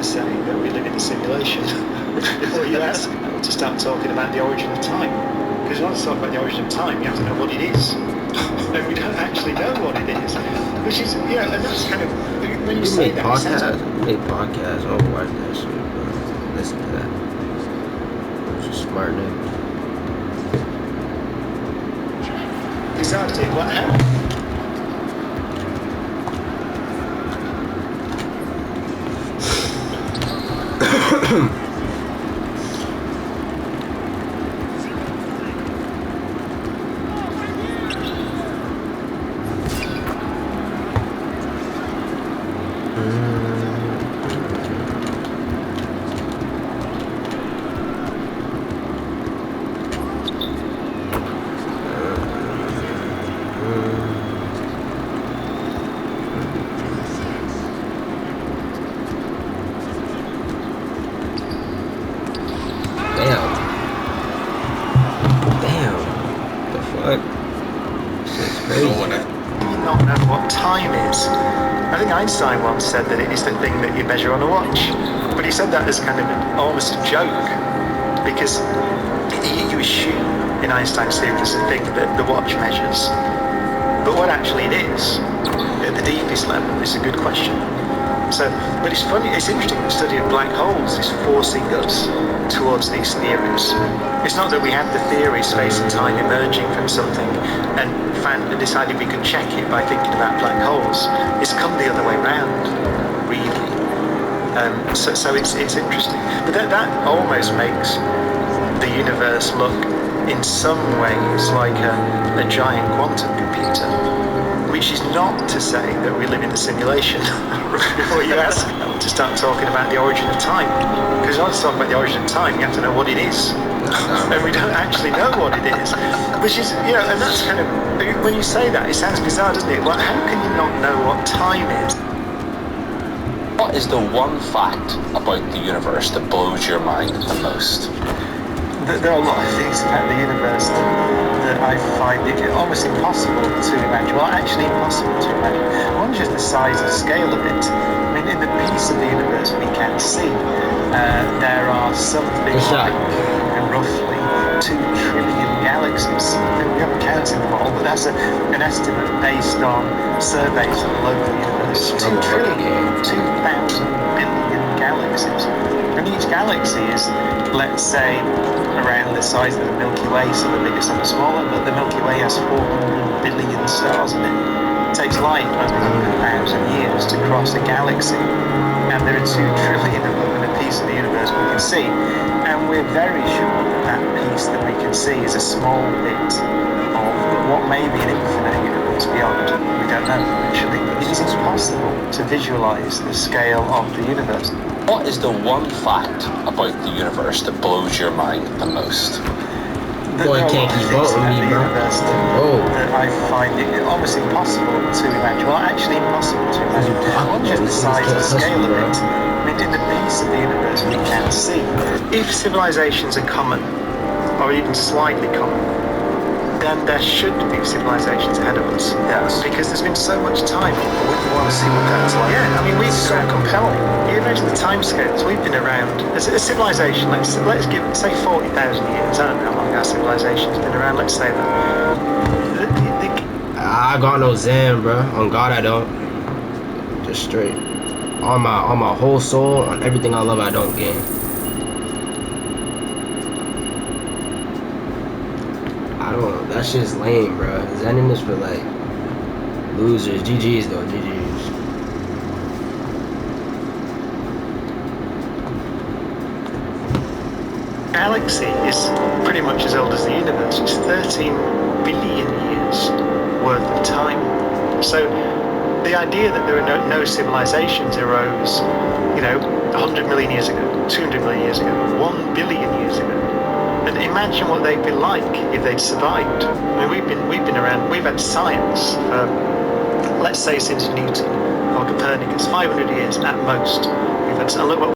say that we live in a simulation before you ask to start talking about the origin of time. Because in order to talk about the origin of time, you have to know what it is. And we don't actually know what it is. Which is, yeah, and that's kind of, when you say that, make podcasts, I'll watch that shit, bro. Listen to that. Just smart nigga. Exactly. What how? Not know what time is. I think Einstein once said that it is the thing that you measure on a watch, but he said that as kind of almost a joke, because you assume in Einstein's theory there's a thing that the watch measures, but what actually it is at the deepest level is a good question. So, but it's funny, it's interesting, the study of black holes is forcing us towards these theories. It's not that we had the theory space and time emerging from something and decided we could check it by thinking about black holes. It's come the other way round, really. So it's interesting. But that almost makes the universe look in some ways like a giant quantum computer, which is not to say that we live in a simulation. Before you ask to start talking about the origin of time, because in order to talk about the origin of time, you have to know what it is, and we don't actually know what it is, which is, and that's kind of, when you say that, it sounds bizarre, doesn't it? Well, how can you not know what time is? What is the one fact about the universe that blows your mind the most? There are a lot of things about the universe that I find it almost impossible to imagine. Well, actually impossible to imagine. One, just the size and scale of it. I mean, in the piece of the universe we can see, there are something like roughly 2 trillion galaxies. We haven't counted them all, but that's an estimate based on surveys all over the universe. 2 trillion, 2,000 billion galaxies. And each galaxy is, let's say, around the size of the Milky Way, some are bigger, some are smaller, but the Milky Way has 400 billion stars in it. It takes light over 100,000 years to cross a galaxy, and there are 2 trillion of them in a piece of the universe we can see, and we're very sure that piece that we can see is a small bit of what may be an infinite universe beyond. We don't know, actually. It is impossible to visualize the scale of the universe. What is the one fact about the universe that blows your mind the most? Boy, can't keep up with me, bro. That I find it almost impossible to imagine. Well, actually impossible to imagine. Not just the size and scale of it. I mean, in the piece of the universe we can see. If civilizations are common, or even slightly common, then there should be civilizations ahead of us. Yes. Because there's been so much time. Wouldn't you want to see what that's like? Yeah, I mean, we've so compelling. You imagine the timescales. We've been around as a civilization. Let's give, say, 40,000 years. I don't know how long our civilization's been around. Let's say that. I got no Zen, bro. On God, I don't. Just straight. On my whole soul, on everything I love, I don't game. I don't know. That shit's lame, bro. Zenin is for like losers. GG's though. GG's. Galaxy is pretty much as old as the universe. It's 13 billion years worth of time. So the idea that there are no civilizations arose, 100 million years ago, 200 million years ago, 1 billion years ago. And imagine what they'd be like if they'd survived. I mean, we've been around. We've had science for, let's say, since Newton or Copernicus, 500 years at most. We've had. And look what